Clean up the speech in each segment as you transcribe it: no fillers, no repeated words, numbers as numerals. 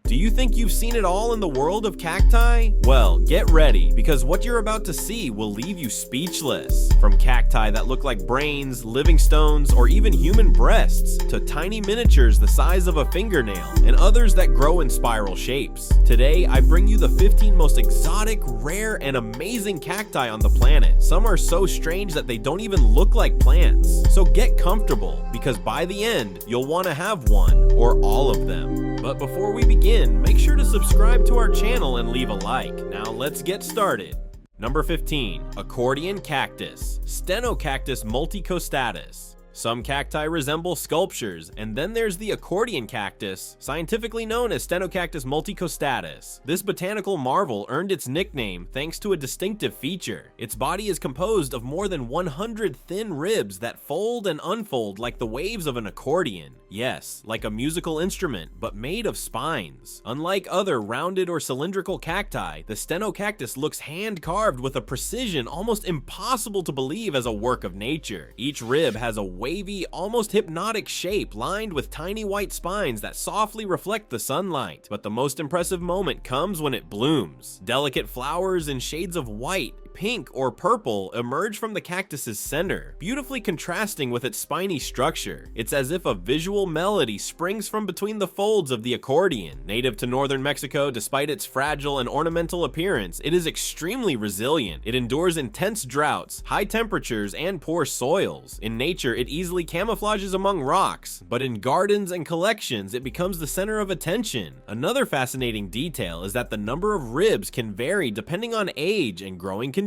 Do you think you've seen it all in the world of cacti? Well, get ready, because what you're about to see will leave you speechless. From cacti that look like brains, living stones, or even human breasts, to tiny miniatures the size of a fingernail, and others that grow in spiral shapes. Today, I bring you the 15 most exotic, rare, and amazing cacti on the planet. Some are so strange that they don't even look like plants. So get comfortable, because by the end, you'll want to have one, or all of them. But before we begin, make sure to subscribe to our channel and leave a like. Now let's get started. Number 15. Accordion Cactus, Stenocactus multicostatus. Some cacti resemble sculptures, and then there's the accordion cactus, scientifically known as Stenocactus multicostatus. This botanical marvel earned its nickname thanks to a distinctive feature. Its body is composed of more than 100 thin ribs that fold and unfold like the waves of an accordion. Yes, like a musical instrument, but made of spines. Unlike other rounded or cylindrical cacti, the Stenocactus looks hand-carved with a precision almost impossible to believe as a work of nature. Each rib has a wavy, almost hypnotic shape lined with tiny white spines that softly reflect the sunlight. But the most impressive moment comes when it blooms. Delicate flowers in shades of white, pink, or purple emerge from the cactus's center, beautifully contrasting with its spiny structure. It's as if a visual melody springs from between the folds of the accordion. Native to northern Mexico, despite its fragile and ornamental appearance, it is extremely resilient. It endures intense droughts, high temperatures, and poor soils. In nature, it easily camouflages among rocks, but in gardens and collections, it becomes the center of attention. Another fascinating detail is that the number of ribs can vary depending on age and growing conditions.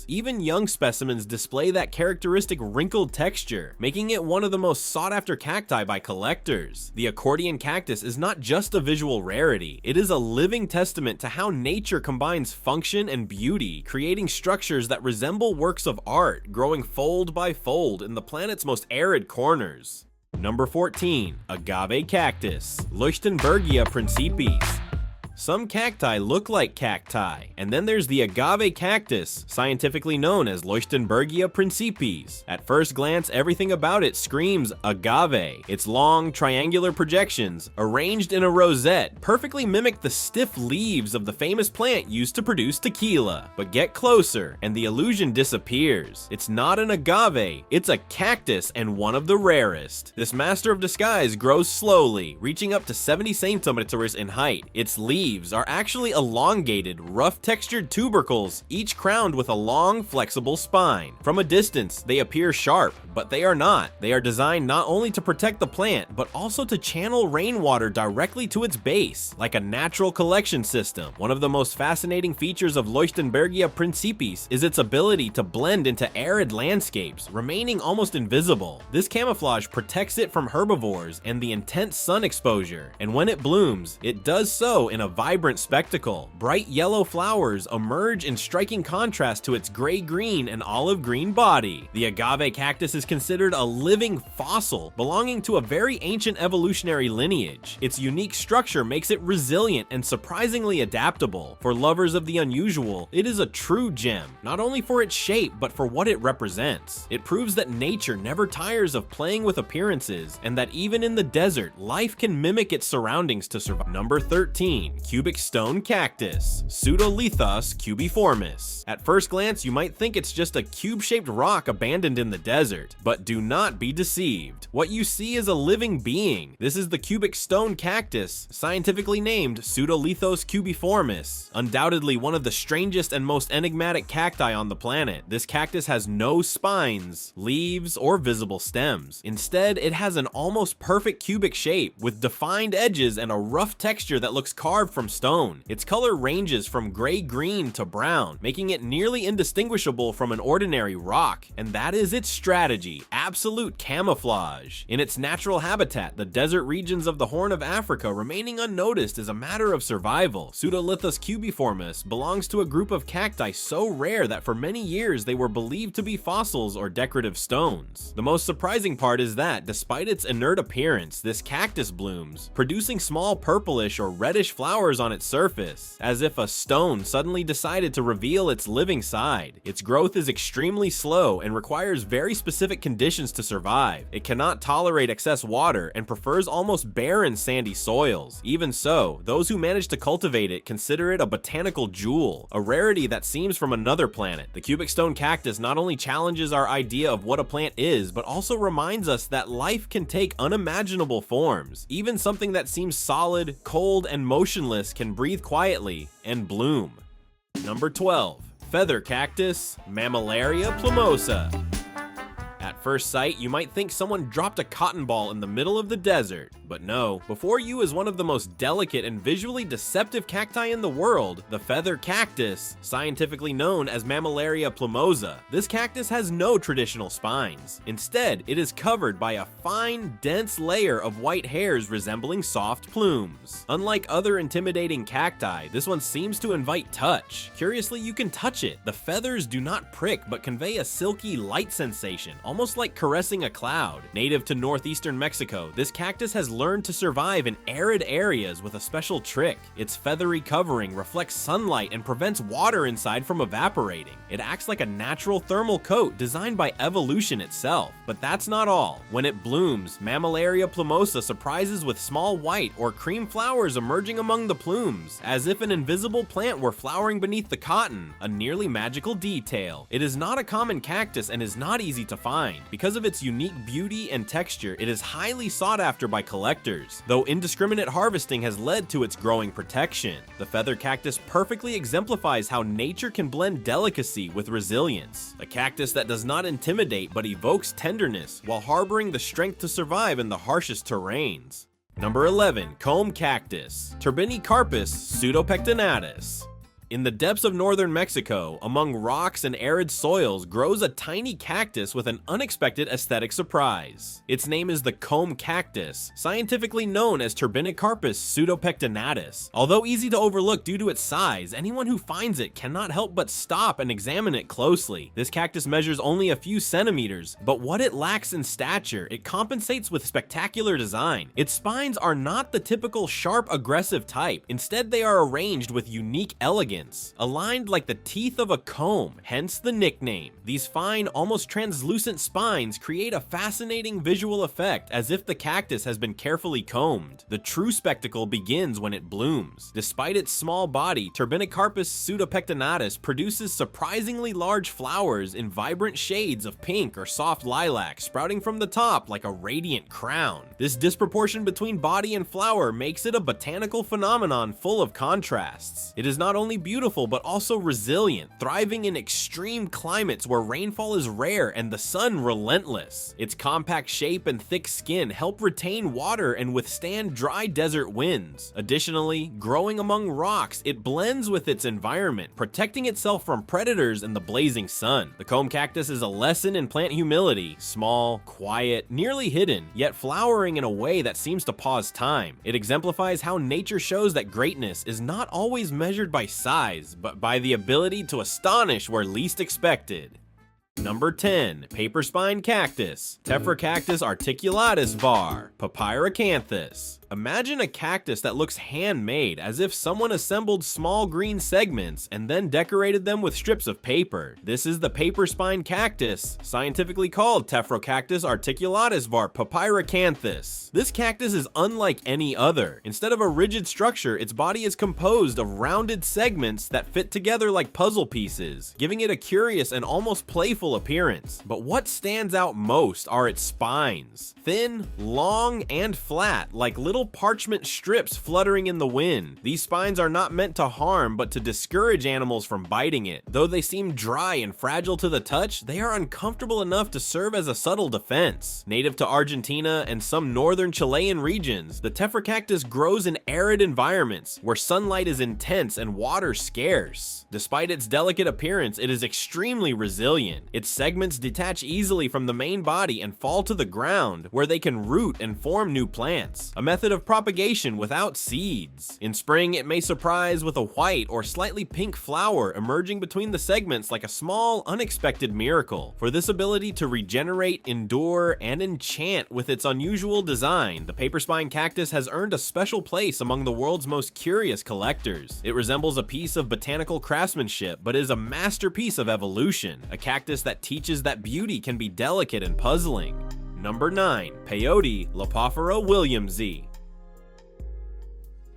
Even young specimens display that characteristic wrinkled texture, making it one of the most sought-after cacti by collectors. The accordion cactus is not just a visual rarity, it is a living testament to how nature combines function and beauty, creating structures that resemble works of art, growing fold by fold in the planet's most arid corners. Number 14. Agave Cactus, Leuchtenbergia principis. Some cacti look like cacti, and then there's the agave cactus, scientifically known as Leuchtenbergia principis. At first glance, everything about it screams agave. Its long, triangular projections, arranged in a rosette, perfectly mimic the stiff leaves of the famous plant used to produce tequila. But get closer, and the illusion disappears. It's not an agave, it's a cactus, and one of the rarest. This master of disguise grows slowly, reaching up to 70 centimeters in height. Its leaves are actually elongated, rough-textured tubercles, each crowned with a long, flexible spine. From a distance, they appear sharp, but they are not. They are designed not only to protect the plant, but also to channel rainwater directly to its base, like a natural collection system. One of the most fascinating features of Leuchtenbergia principis is its ability to blend into arid landscapes, remaining almost invisible. This camouflage protects it from herbivores and the intense sun exposure, and when it blooms, it does so in a vibrant spectacle. Bright yellow flowers emerge in striking contrast to its gray-green and olive-green body. The agave cactus is considered a living fossil, belonging to a very ancient evolutionary lineage. Its unique structure makes it resilient and surprisingly adaptable. For lovers of the unusual, it is a true gem, not only for its shape, but for what it represents. It proves that nature never tires of playing with appearances, and that even in the desert, life can mimic its surroundings to survive. Number 13. Cubic stone cactus, Pseudolithos cubiformis. At first glance, you might think it's just a cube-shaped rock abandoned in the desert, but do not be deceived. What you see is a living being. This is the cubic stone cactus, scientifically named Pseudolithos cubiformis. Undoubtedly one of the strangest and most enigmatic cacti on the planet. This cactus has no spines, leaves, or visible stems. Instead, it has an almost perfect cubic shape with defined edges and a rough texture that looks carved from stone. Its color ranges from gray-green to brown, making it nearly indistinguishable from an ordinary rock, and that is its strategy: absolute camouflage. In its natural habitat, the desert regions of the Horn of Africa, remaining unnoticed is a matter of survival. Pseudolithos cubiformis belongs to a group of cacti so rare that for many years they were believed to be fossils or decorative stones. The most surprising part is that, despite its inert appearance, this cactus blooms, producing small purplish or reddish flowers flowers on its surface, as if a stone suddenly decided to reveal its living side. Its growth is extremely slow and requires very specific conditions to survive. It cannot tolerate excess water and prefers almost barren sandy soils. Even so, those who manage to cultivate it consider it a botanical jewel, a rarity that seems from another planet. The cubic stone cactus not only challenges our idea of what a plant is, but also reminds us that life can take unimaginable forms. Even something that seems solid, cold, and motionless can breathe quietly and bloom. Number 12. Feather cactus, Mammillaria plumosa. At first sight, you might think someone dropped a cotton ball in the middle of the desert, but no. Before you is one of the most delicate and visually deceptive cacti in the world, the feather cactus, scientifically known as Mammillaria plumosa. This cactus has no traditional spines. Instead, it is covered by a fine, dense layer of white hairs resembling soft plumes. Unlike other intimidating cacti, this one seems to invite touch. Curiously, you can touch it. The feathers do not prick, but convey a silky light sensation, almost like caressing a cloud. Native to northeastern Mexico, this cactus has learned to survive in arid areas with a special trick. Its feathery covering reflects sunlight and prevents water inside from evaporating. It acts like a natural thermal coat designed by evolution itself. But that's not all. When it blooms, Mammillaria plumosa surprises with small white or cream flowers emerging among the plumes, as if an invisible plant were flowering beneath the cotton, a nearly magical detail. It is not a common cactus and is not easy to find. Because of its unique beauty and texture, it is highly sought after by collectors, though indiscriminate harvesting has led to its growing protection. The feather cactus perfectly exemplifies how nature can blend delicacy with resilience. A cactus that does not intimidate but evokes tenderness while harboring the strength to survive in the harshest terrains. Number 11. Comb cactus, Turbinicarpus pseudopectinatus. In the depths of northern Mexico, among rocks and arid soils, grows a tiny cactus with an unexpected aesthetic surprise. Its name is the comb cactus, scientifically known as Turbinicarpus pseudopectinatus. Although easy to overlook due to its size, anyone who finds it cannot help but stop and examine it closely. This cactus measures only a few centimeters, but what it lacks in stature, it compensates with spectacular design. Its spines are not the typical sharp, aggressive type. Instead, they are arranged with unique elegance, aligned like the teeth of a comb, hence the nickname. These fine, almost translucent spines create a fascinating visual effect as if the cactus has been carefully combed. The true spectacle begins when it blooms. Despite its small body, Turbinicarpus pseudopectinatus produces surprisingly large flowers in vibrant shades of pink or soft lilac, sprouting from the top like a radiant crown. This disproportion between body and flower makes it a botanical phenomenon full of contrasts. It is not only beautiful but also resilient, thriving in extreme climates where rainfall is rare and the sun relentless. Its compact shape and thick skin help retain water and withstand dry desert winds. Additionally, growing among rocks, it blends with its environment, protecting itself from predators and the blazing sun. The comb cactus is a lesson in plant humility, small, quiet, nearly hidden, yet flowering in a way that seems to pause time. It exemplifies how nature shows that greatness is not always measured by size, but by the ability to astonish where least expected. Number 10. Paper spine cactus, Tephrocarpus articulatus var. Papyracanthus. Imagine a cactus that looks handmade, as if someone assembled small green segments and then decorated them with strips of paper. This is the paper spine cactus, scientifically called Tephrocarpus articulatus var. Papyracanthus. This cactus is unlike any other. Instead of a rigid structure, its body is composed of rounded segments that fit together like puzzle pieces, giving it a curious and almost playful appearance. But what stands out most are its spines. Thin, long, and flat, like little parchment strips fluttering in the wind. These spines are not meant to harm, but to discourage animals from biting it. Though they seem dry and fragile to the touch, they are uncomfortable enough to serve as a subtle defense. Native to Argentina and some northern Chilean regions, the Tephrocarpus grows in arid environments where sunlight is intense and water scarce. Despite its delicate appearance, it is extremely resilient. Its segments detach easily from the main body and fall to the ground, where they can root and form new plants. A method method of propagation without seeds. In spring, it may surprise with a white or slightly pink flower emerging between the segments like a small, unexpected miracle. For this ability to regenerate, endure, and enchant with its unusual design, the paper spine cactus has earned a special place among the world's most curious collectors. It resembles a piece of botanical craftsmanship, but is a masterpiece of evolution, a cactus that teaches that beauty can be delicate and puzzling. Number 9. Peyote Lopophora williamsi.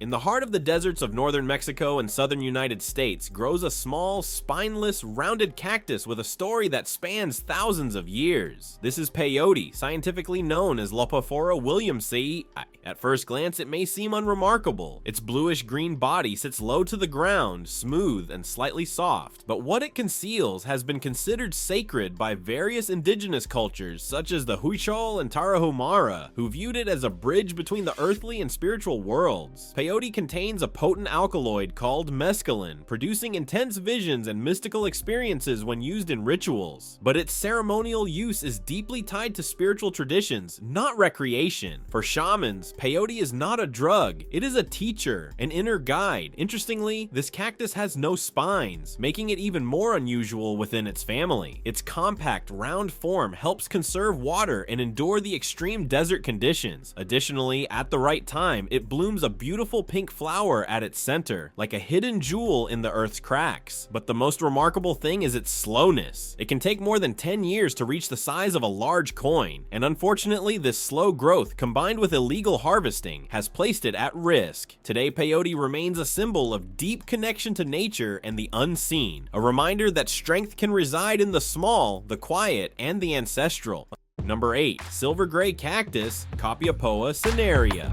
In the heart of the deserts of northern Mexico and southern United States grows a small, spineless, rounded cactus with a story that spans thousands of years. This is peyote, scientifically known as Lopophora williamsi. At first glance, it may seem unremarkable. Its bluish-green body sits low to the ground, smooth and slightly soft. But what it conceals has been considered sacred by various indigenous cultures, such as the Huichol and Tarahumara, who viewed it as a bridge between the earthly and spiritual worlds. Peyote contains a potent alkaloid called mescaline, producing intense visions and mystical experiences when used in rituals. But its ceremonial use is deeply tied to spiritual traditions, not recreation. For shamans, peyote is not a drug, it is a teacher, an inner guide. Interestingly, this cactus has no spines, making it even more unusual within its family. Its compact, round form helps conserve water and endure the extreme desert conditions. Additionally, at the right time, it blooms a beautiful pink flower at its center, like a hidden jewel in the earth's cracks. But the most remarkable thing is its slowness. It can take more than 10 years to reach the size of a large coin, and unfortunately, this slow growth, combined with illegal harvesting, has placed it at risk. Today, peyote remains a symbol of deep connection to nature and the unseen, a reminder that strength can reside in the small, the quiet, and the ancestral. Number 8. Silver gray cactus, Copiapoa cinerea.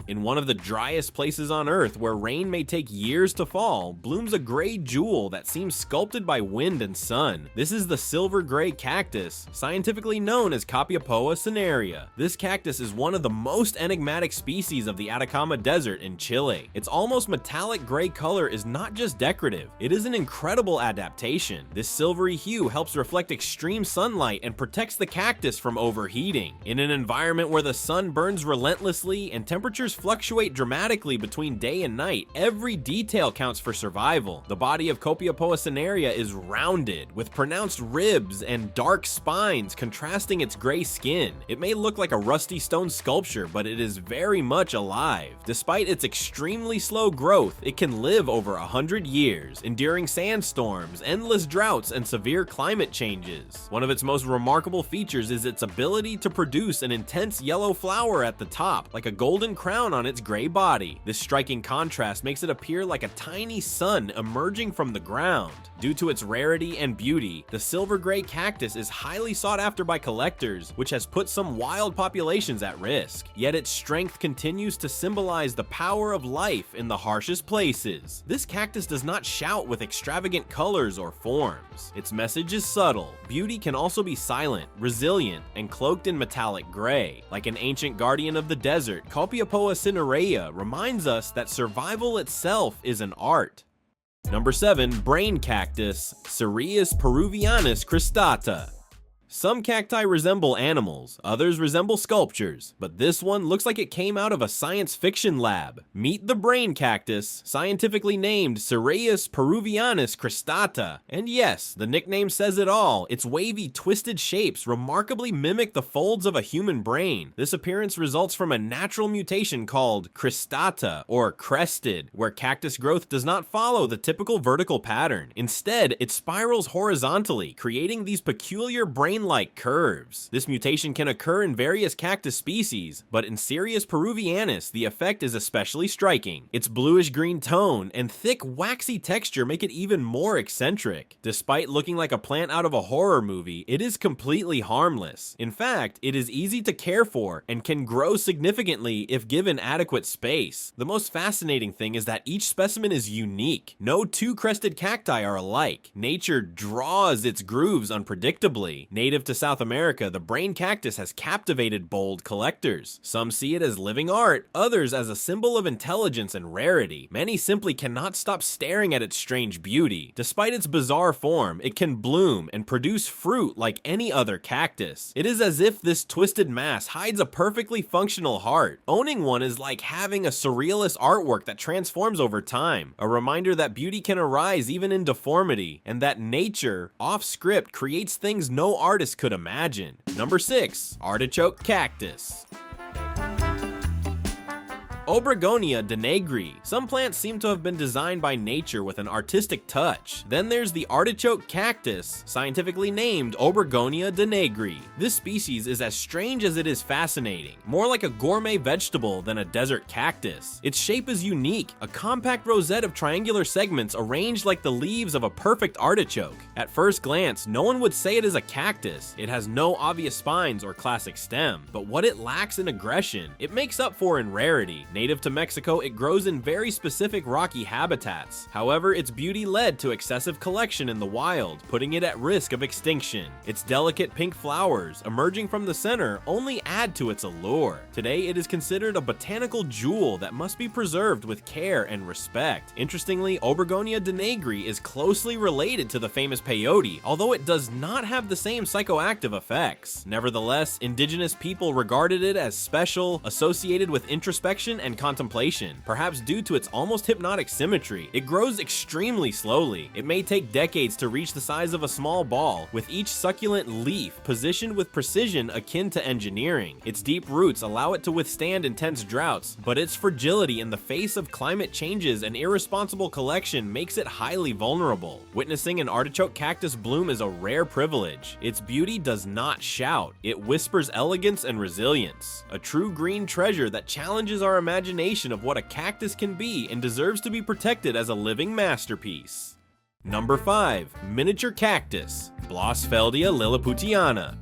In one of the driest places on Earth, where rain may take years to fall, blooms a gray jewel that seems sculpted by wind and sun. This is the silver gray cactus, scientifically known as Copiapoa cinerea. This cactus is one of the most enigmatic species of the Atacama Desert in Chile. Its almost metallic gray color is not just decorative, it is an incredible adaptation. This silvery hue helps reflect extreme sunlight and protects the cactus from overheating. In an environment where the sun burns relentlessly and temperatures fluctuate dramatically between day and night, every detail counts for survival. The body of Copiapoa cinerea is rounded, with pronounced ribs and dark spines contrasting its gray skin. It may look like a rusty stone sculpture, but it is very much alive. Despite its extremely slow growth, it can live over 100 years, enduring sandstorms, endless droughts, and severe climate changes. One of its most remarkable features is its ability to produce an intense yellow flower at the top, like a golden crown on its gray body. This striking contrast makes it appear like a tiny sun emerging from the ground. Due to its rarity and beauty, the silver gray cactus is highly sought after by collectors, which has put some wild populations at risk. Yet its strength continues to symbolize the power of life in the harshest places. This cactus does not shout with extravagant colors or forms. Its message is subtle. Beauty can also be silent, resilient, and cloaked in metallic gray. Like an ancient guardian of the desert, Copiapoa cinerea reminds us that survival itself is an art. Number 7. Brain cactus, Cereus peruvianus cristata. Some cacti resemble animals, others resemble sculptures, but this one looks like it came out of a science fiction lab. Meet the brain cactus, scientifically named Cereus peruvianus cristata. And yes, the nickname says it all. Its wavy, twisted shapes remarkably mimic the folds of a human brain. This appearance results from a natural mutation called cristata, or crested, where cactus growth does not follow the typical vertical pattern. Instead, it spirals horizontally, creating these peculiar brain-like curves. This mutation can occur in various cactus species, but in Cereus peruvianus, the effect is especially striking. Its bluish-green tone and thick, waxy texture make it even more eccentric. Despite looking like a plant out of a horror movie, it is completely harmless. In fact, it is easy to care for and can grow significantly if given adequate space. The most fascinating thing is that each specimen is unique. No two crested cacti are alike. Nature draws its grooves unpredictably. Native to South America, the brain cactus has captivated bold collectors. Some see it as living art, others as a symbol of intelligence and rarity. Many simply cannot stop staring at its strange beauty. Despite its bizarre form, it can bloom and produce fruit like any other cactus. It is as if this twisted mass hides a perfectly functional heart. Owning one is like having a surrealist artwork that transforms over time, a reminder that beauty can arise even in deformity, and that nature, off script, creates things no artist could imagine. Number 6. Artichoke cactus. Obregonia denegri. Some plants seem to have been designed by nature with an artistic touch. Then there's the artichoke cactus, scientifically named Obregonia denegri. This species is as strange as it is fascinating, more like a gourmet vegetable than a desert cactus. Its shape is unique, a compact rosette of triangular segments arranged like the leaves of a perfect artichoke. At first glance, no one would say it is a cactus. It has no obvious spines or classic stem, but what it lacks in aggression, it makes up for in rarity. Native to Mexico, it grows in very specific rocky habitats. However, its beauty led to excessive collection in the wild, putting it at risk of extinction. Its delicate pink flowers, emerging from the center, only add to its allure. Today, it is considered a botanical jewel that must be preserved with care and respect. Interestingly, Obregonia denegri is closely related to the famous peyote, although it does not have the same psychoactive effects. Nevertheless, indigenous people regarded it as special, associated with introspection and contemplation, perhaps due to its almost hypnotic symmetry. It grows extremely slowly. It may take decades to reach the size of a small ball, with each succulent leaf positioned with precision akin to engineering. Its deep roots allow it to withstand intense droughts, but its fragility in the face of climate changes and irresponsible collection makes it highly vulnerable. Witnessing an artichoke cactus bloom is a rare privilege. Its beauty does not shout. It whispers elegance and resilience, a true green treasure that challenges our imagination of what a cactus can be and deserves to be protected as a living masterpiece. Number 5. Miniature cactus, Blossfeldia lilliputiana.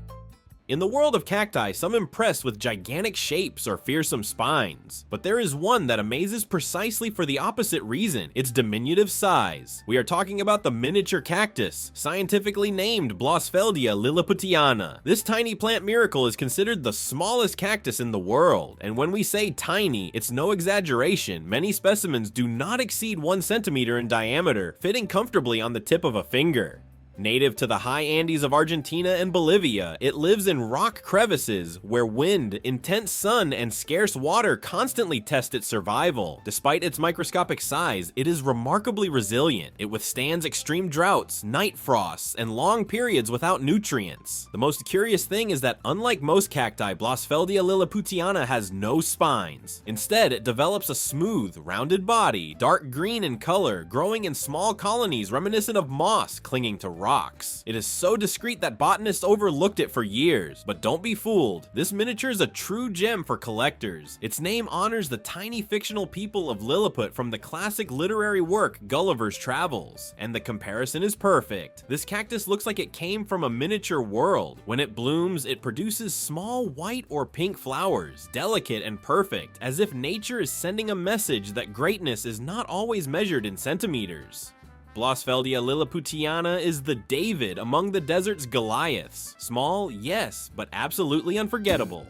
In the world of cacti, some impress with gigantic shapes or fearsome spines, but there is one that amazes precisely for the opposite reason: its diminutive size. We are talking about the miniature cactus, scientifically named Blossfeldia lilliputiana. This tiny plant miracle is considered the smallest cactus in the world, and when we say tiny, it's no exaggeration. Many specimens do not exceed 1 centimeter in diameter, fitting comfortably on the tip of a finger. Native to the high Andes of Argentina and Bolivia, it lives in rock crevices where wind, intense sun, and scarce water constantly test its survival. Despite its microscopic size, it is remarkably resilient. It withstands extreme droughts, night frosts, and long periods without nutrients. The most curious thing is that unlike most cacti, Blossfeldia lilliputiana has no spines. Instead, it develops a smooth, rounded body, dark green in color, growing in small colonies reminiscent of moss clinging to rocks. It is so discreet that botanists overlooked it for years, but don't be fooled. This miniature is a true gem for collectors. Its name honors the tiny fictional people of Lilliput from the classic literary work Gulliver's Travels, and the comparison is perfect. This cactus looks like it came from a miniature world. When it blooms, it produces small white or pink flowers, delicate and perfect, as if nature is sending a message that greatness is not always measured in centimeters. Blossfeldia lilliputiana is the David among the desert's Goliaths. Small, yes, but absolutely unforgettable.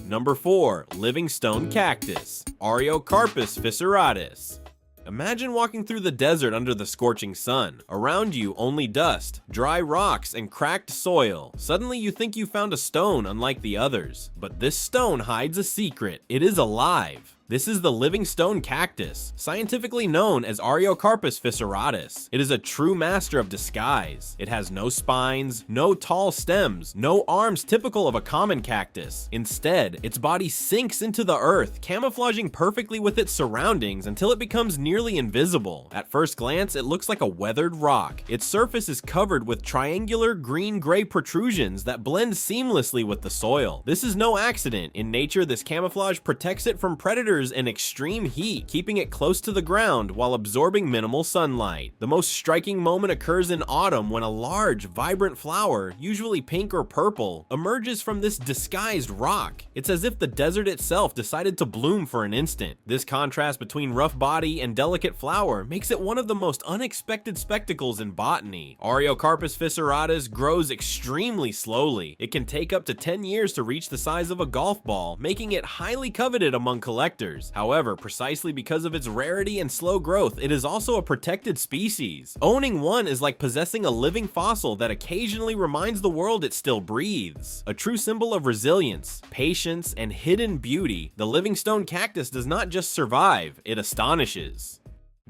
Number 4. Living stone cactus, Ariocarpus fissuratus. Imagine walking through the desert under the scorching sun. Around you, only dust, dry rocks, and cracked soil. Suddenly you think you found a stone unlike the others. But this stone hides a secret. It is alive. This is the living stone cactus, scientifically known as Ariocarpus fissuratus. It is a true master of disguise. It has no spines, no tall stems, no arms typical of a common cactus. Instead, its body sinks into the earth, camouflaging perfectly with its surroundings until it becomes nearly invisible. At first glance, it looks like a weathered rock. Its surface is covered with triangular green-gray protrusions that blend seamlessly with the soil. This is no accident. In nature, this camouflage protects it from predators prefers an extreme heat, keeping it close to the ground while absorbing minimal sunlight. The most striking moment occurs in autumn when a large, vibrant flower, usually pink or purple, emerges from this disguised rock. It's as if the desert itself decided to bloom for an instant. This contrast between rough body and delicate flower makes it one of the most unexpected spectacles in botany. Ariocarpus fissuratus grows extremely slowly. It can take up to 10 years to reach the size of a golf ball, making it highly coveted among collectors. However, precisely because of its rarity and slow growth, it is also a protected species. Owning one is like possessing a living fossil that occasionally reminds the world it still breathes. A true symbol of resilience, patience, and hidden beauty, the livingstone cactus does not just survive, it astonishes.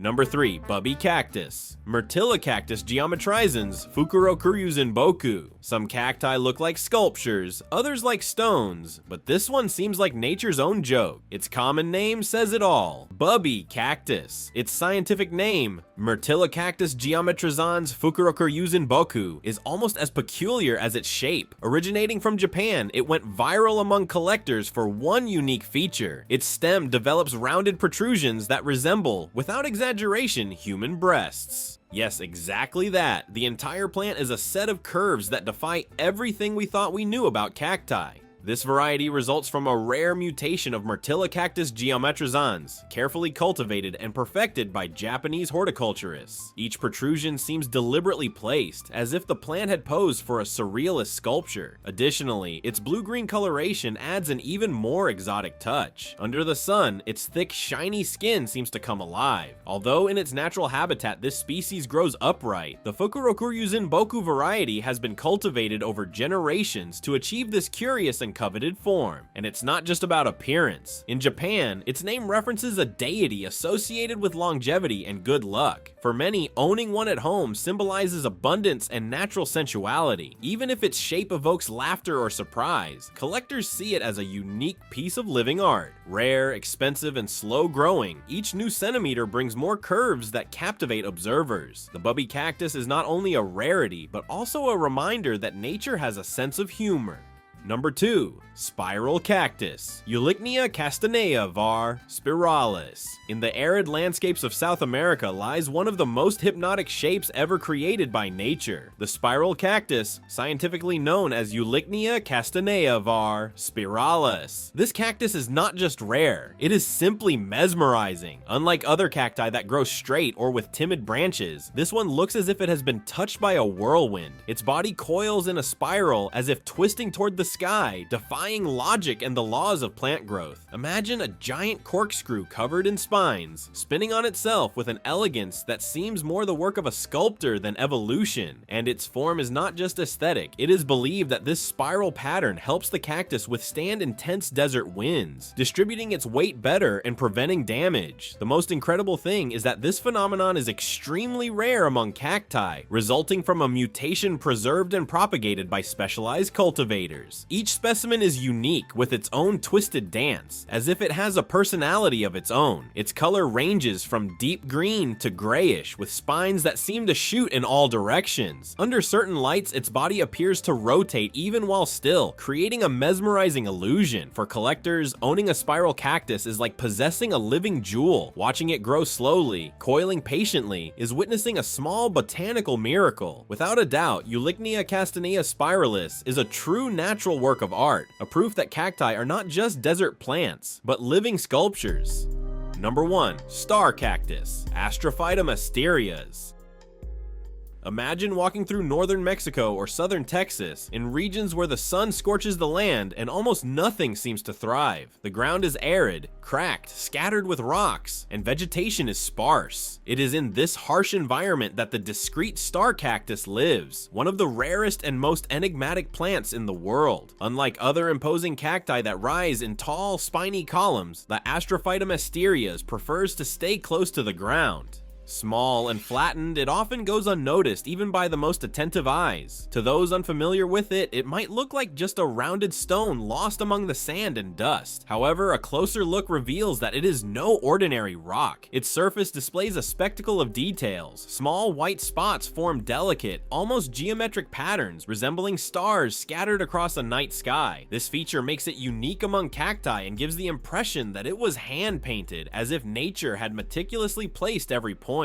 Number 3. Bubby Cactus. Myrtillocactus geometrizans, Fukurokuryuzen boku. Some cacti look like sculptures, others like stones, but this one seems like nature's own joke. Its common name says it all. Bubby Cactus. Its scientific name, Myrtillocactus geometrizans Fukurokuryuzen boku, is almost as peculiar as its shape. Originating from Japan, it went viral among collectors for one unique feature. Its stem develops rounded protrusions that resemble, without exaggeration, human breasts. Yes, exactly that. The entire plant is a set of curves that defy everything we thought we knew about cacti. This variety results from a rare mutation of Myrtillocactus geometrizans, carefully cultivated and perfected by Japanese horticulturists. Each protrusion seems deliberately placed, as if the plant had posed for a surrealist sculpture. Additionally, its blue-green coloration adds an even more exotic touch. Under the sun, its thick, shiny skin seems to come alive. Although in its natural habitat this species grows upright, the Fukurokuryuzen boku variety has been cultivated over generations to achieve this curious and coveted form. And it's not just about appearance. In Japan, its name references a deity associated with longevity and good luck. For many, owning one at home symbolizes abundance and natural sensuality. Even if its shape evokes laughter or surprise, collectors see it as a unique piece of living art. Rare, expensive, and slow growing, each new centimeter brings more curves that captivate observers. The bubby cactus is not only a rarity, but also a reminder that nature has a sense of humor. Number 2. Spiral Cactus. Eulychnia castanea var. Spiralis. In the arid landscapes of South America lies one of the most hypnotic shapes ever created by nature. The spiral cactus, scientifically known as Eulychnia castanea var. Spiralis. This cactus is not just rare, it is simply mesmerizing. Unlike other cacti that grow straight or with timid branches, this one looks as if it has been touched by a whirlwind. Its body coils in a spiral as if twisting toward the sky, defying logic and the laws of plant growth. Imagine a giant corkscrew covered in spines, spinning on itself with an elegance that seems more the work of a sculptor than evolution. And its form is not just aesthetic, it is believed that this spiral pattern helps the cactus withstand intense desert winds, distributing its weight better and preventing damage. The most incredible thing is that this phenomenon is extremely rare among cacti, resulting from a mutation preserved and propagated by specialized cultivators. Each specimen is unique with its own twisted dance, as if it has a personality of its own. Its color ranges from deep green to grayish, with spines that seem to shoot in all directions. Under certain lights, its body appears to rotate even while still, creating a mesmerizing illusion. For collectors, owning a spiral cactus is like possessing a living jewel. Watching it grow slowly, coiling patiently, is witnessing a small botanical miracle. Without a doubt, Eulychnia castanea spiralis is a true natural work of art, a proof that cacti are not just desert plants, but living sculptures. Number 1. Star Cactus. Astrophytum asterias. Imagine walking through northern Mexico or southern Texas, in regions where the sun scorches the land and almost nothing seems to thrive. The ground is arid, cracked, scattered with rocks, and vegetation is sparse. It is in this harsh environment that the discreet star cactus lives, one of the rarest and most enigmatic plants in the world. Unlike other imposing cacti that rise in tall, spiny columns, the Astrophytum asterias prefers to stay close to the ground. Small and flattened, it often goes unnoticed even by the most attentive eyes. To those unfamiliar with it, it might look like just a rounded stone lost among the sand and dust. However, a closer look reveals that it is no ordinary rock. Its surface displays a spectacle of details. Small white spots form delicate, almost geometric patterns resembling stars scattered across a night sky. This feature makes it unique among cacti and gives the impression that it was hand-painted, as if nature had meticulously placed every point.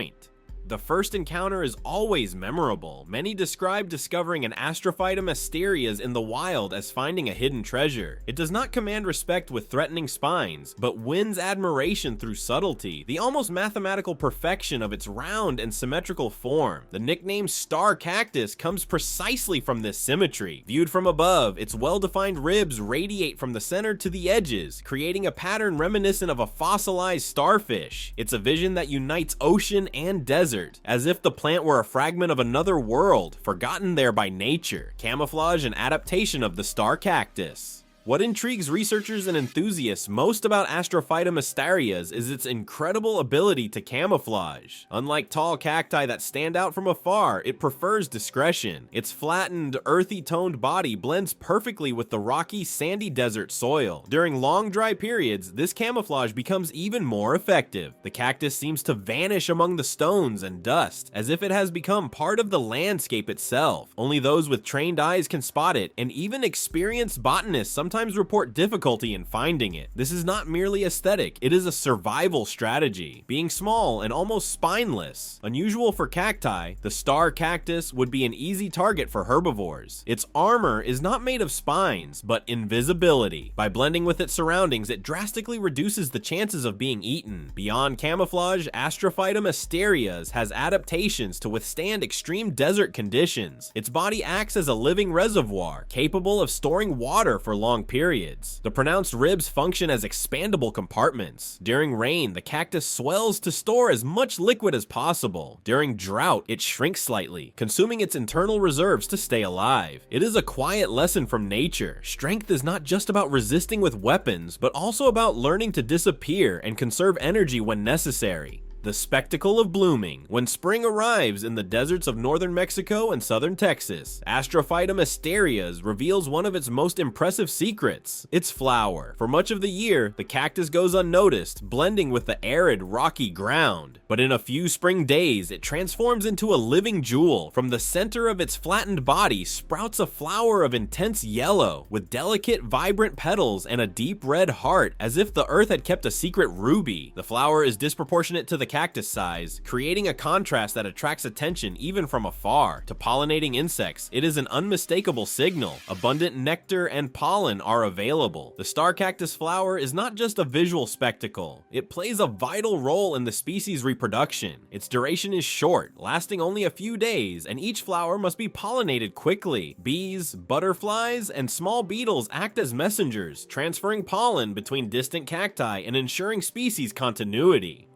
The first encounter is always memorable. Many describe discovering an Astrophytum asterias in the wild as finding a hidden treasure. It does not command respect with threatening spines, but wins admiration through subtlety, the almost mathematical perfection of its round and symmetrical form. The nickname star cactus comes precisely from this symmetry. Viewed from above, its well-defined ribs radiate from the center to the edges, creating a pattern reminiscent of a fossilized starfish. It's a vision that unites ocean and desert, as if the plant were a fragment of another world, forgotten there by nature. Camouflage and adaptation of the star cactus. What intrigues researchers and enthusiasts most about Astrophytum asterias is its incredible ability to camouflage. Unlike tall cacti that stand out from afar, it prefers discretion. Its flattened, earthy-toned body blends perfectly with the rocky, sandy desert soil. During long, dry periods, this camouflage becomes even more effective. The cactus seems to vanish among the stones and dust, as if it has become part of the landscape itself. Only those with trained eyes can spot it, and even experienced botanists sometimes report difficulty in finding it. This is not merely aesthetic, it is a survival strategy. Being small and almost spineless, unusual for cacti, the star cactus would be an easy target for herbivores. Its armor is not made of spines, but invisibility. By blending with its surroundings, it drastically reduces the chances of being eaten. Beyond camouflage, Astrophytum asterias has adaptations to withstand extreme desert conditions. Its body acts as a living reservoir, capable of storing water for long periods. The pronounced ribs function as expandable compartments. During rain, the cactus swells to store as much liquid as possible. During drought, it shrinks slightly, consuming its internal reserves to stay alive. It is a quiet lesson from nature. Strength is not just about resisting with weapons, but also about learning to disappear and conserve energy when necessary. The spectacle of blooming. When spring arrives in the deserts of northern Mexico and southern Texas, Astrophytum asterias reveals one of its most impressive secrets, its flower. For much of the year, the cactus goes unnoticed, blending with the arid, rocky ground. But in a few spring days, it transforms into a living jewel. From the center of its flattened body sprouts a flower of intense yellow, with delicate, vibrant petals and a deep red heart, as if the earth had kept a secret ruby. The flower is disproportionate to the cactus size, creating a contrast that attracts attention even from afar. To pollinating insects, it is an unmistakable signal. Abundant nectar and pollen are available. The star cactus flower is not just a visual spectacle, it plays a vital role in the species' reproduction. Its duration is short, lasting only a few days, and each flower must be pollinated quickly. Bees, butterflies, and small beetles act as messengers, transferring pollen between distant cacti and ensuring species continuity.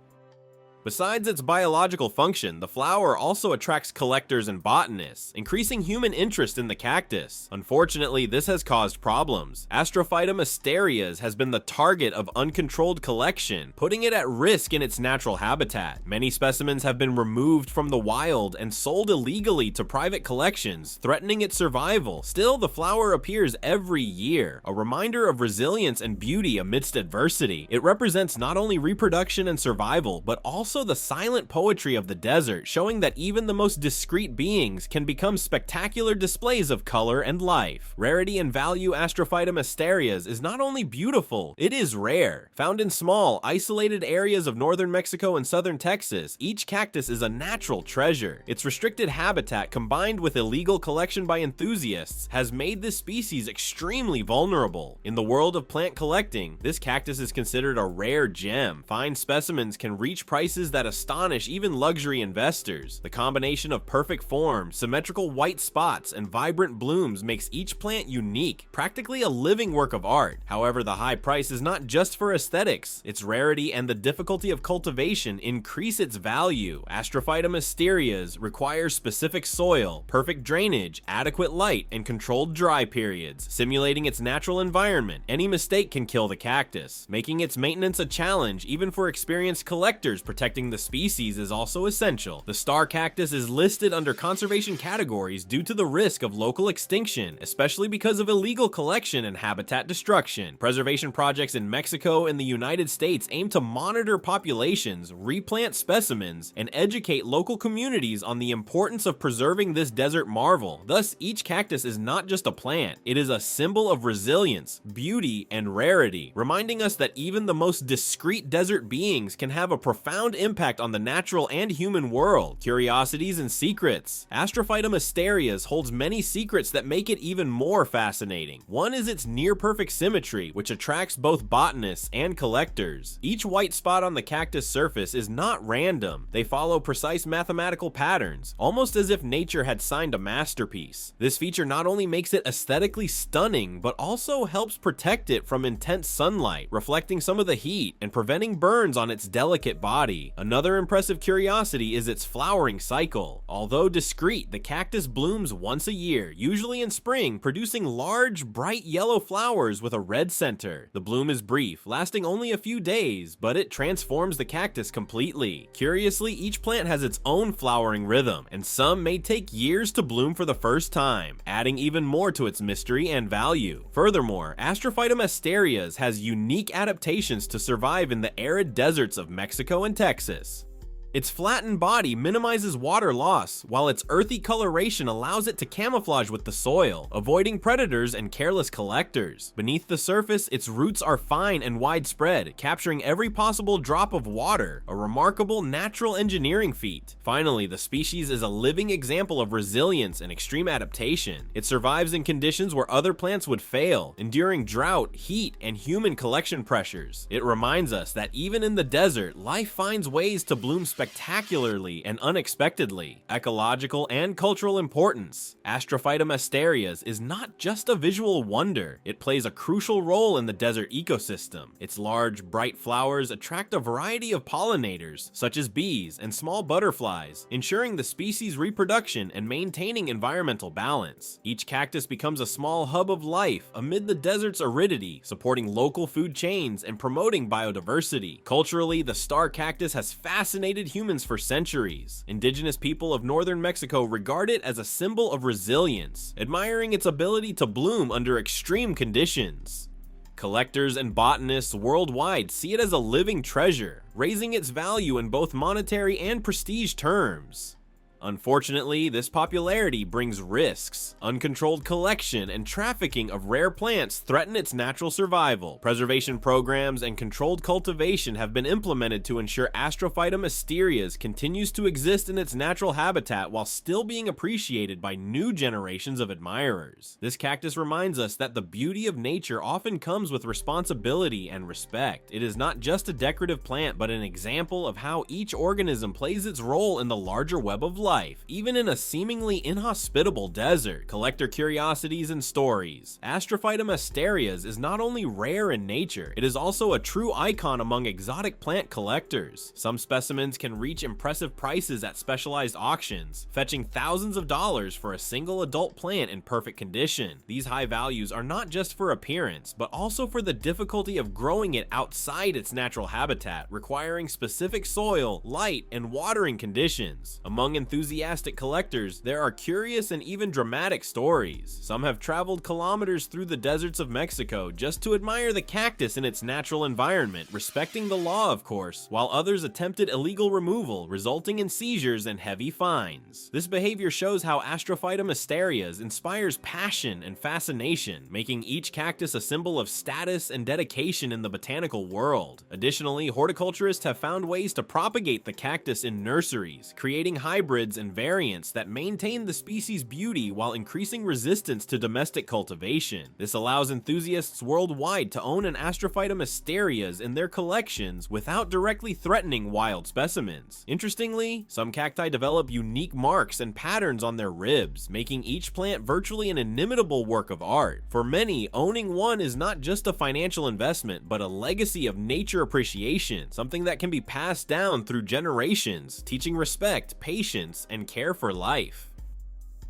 Besides its biological function, the flower also attracts collectors and botanists, increasing human interest in the cactus. Unfortunately, this has caused problems. Astrophytum asterias has been the target of uncontrolled collection, putting it at risk in its natural habitat. Many specimens have been removed from the wild and sold illegally to private collections, threatening its survival. Still, the flower appears every year, a reminder of resilience and beauty amidst adversity. It represents not only reproduction and survival, but also the silent poetry of the desert, showing that even the most discreet beings can become spectacular displays of color and life. Rarity and value. Astrophytum asterias is not only beautiful, it is rare. Found in small, isolated areas of northern Mexico and southern Texas, each cactus is a natural treasure. Its restricted habitat, combined with illegal collection by enthusiasts, has made this species extremely vulnerable. In the world of plant collecting, this cactus is considered a rare gem. Fine specimens can reach prices that astonish even luxury investors. The combination of perfect form, symmetrical white spots, and vibrant blooms makes each plant unique, practically a living work of art. However, the high price is not just for aesthetics. Its rarity and the difficulty of cultivation increase its value. Astrophytum asterias requires specific soil, perfect drainage, adequate light, and controlled dry periods, simulating its natural environment. Any mistake can kill the cactus, making its maintenance a challenge even for experienced collectors protected Protecting the species is also essential. The star cactus is listed under conservation categories due to the risk of local extinction, especially because of illegal collection and habitat destruction. Preservation projects in Mexico and the United States aim to monitor populations, replant specimens, and educate local communities on the importance of preserving this desert marvel. Thus, each cactus is not just a plant, it is a symbol of resilience, beauty, and rarity, reminding us that even the most discreet desert beings can have a profound impact on the natural and human world. Curiosities and secrets. Astrophytum asterias holds many secrets that make it even more fascinating. One is its near-perfect symmetry, which attracts both botanists and collectors. Each white spot on the cactus surface is not random. They follow precise mathematical patterns, almost as if nature had signed a masterpiece. This feature not only makes it aesthetically stunning, but also helps protect it from intense sunlight, reflecting some of the heat and preventing burns on its delicate body. Another impressive curiosity is its flowering cycle. Although discreet, the cactus blooms once a year, usually in spring, producing large, bright yellow flowers with a red center. The bloom is brief, lasting only a few days, but it transforms the cactus completely. Curiously, each plant has its own flowering rhythm, and some may take years to bloom for the first time, adding even more to its mystery and value. Furthermore, Astrophytum asterias has unique adaptations to survive in the arid deserts of Mexico and Texas. Its flattened body minimizes water loss, while its earthy coloration allows it to camouflage with the soil, avoiding predators and careless collectors. Beneath the surface, its roots are fine and widespread, capturing every possible drop of water, a remarkable natural engineering feat. Finally, the species is a living example of resilience and extreme adaptation. It survives in conditions where other plants would fail, enduring drought, heat, and human collection pressures. It reminds us that even in the desert, life finds ways to bloom spectacularly and unexpectedly. Ecological and cultural importance. Astrophytum asterias is not just a visual wonder, it plays a crucial role in the desert ecosystem. Its large, bright flowers attract a variety of pollinators, such as bees and small butterflies, ensuring the species' reproduction and maintaining environmental balance. Each cactus becomes a small hub of life amid the desert's aridity, supporting local food chains and promoting biodiversity. Culturally, the star cactus has fascinated humans for centuries. Indigenous people of northern Mexico regard it as a symbol of resilience, admiring its ability to bloom under extreme conditions. Collectors and botanists worldwide see it as a living treasure, raising its value in both monetary and prestige terms. Unfortunately, this popularity brings risks. Uncontrolled collection and trafficking of rare plants threaten its natural survival. Preservation programs and controlled cultivation have been implemented to ensure Astrophytum asterias continues to exist in its natural habitat while still being appreciated by new generations of admirers. This cactus reminds us that the beauty of nature often comes with responsibility and respect. It is not just a decorative plant, but an example of how each organism plays its role in the larger web of life, even in a seemingly inhospitable desert. Collector curiosities and stories. Astrophytum asterias is not only rare in nature, it is also a true icon among exotic plant collectors. Some specimens can reach impressive prices at specialized auctions, fetching thousands of dollars for a single adult plant in perfect condition. These high values are not just for appearance, but also for the difficulty of growing it outside its natural habitat, requiring specific soil, light, and watering conditions. Among enthusiastic collectors, there are curious and even dramatic stories. Some have traveled kilometers through the deserts of Mexico just to admire the cactus in its natural environment, respecting the law of course, while others attempted illegal removal, resulting in seizures and heavy fines. This behavior shows how Astrophytum asterias inspires passion and fascination, making each cactus a symbol of status and dedication in the botanical world. Additionally, horticulturists have found ways to propagate the cactus in nurseries, creating hybrids and variants that maintain the species' beauty while increasing resistance to domestic cultivation. This allows enthusiasts worldwide to own an Astrophytum asterias in their collections without directly threatening wild specimens. Interestingly, some cacti develop unique marks and patterns on their ribs, making each plant virtually an inimitable work of art. For many, owning one is not just a financial investment, but a legacy of nature appreciation, something that can be passed down through generations, teaching respect, patience, and care for life.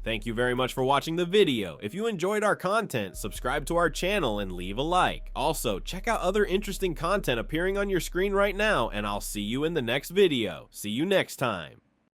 Thank you very much for watching the video. If you enjoyed our content, subscribe to our channel and leave a like. Also, check out other interesting content appearing on your screen right now, and I'll see you in the next video. See you next time.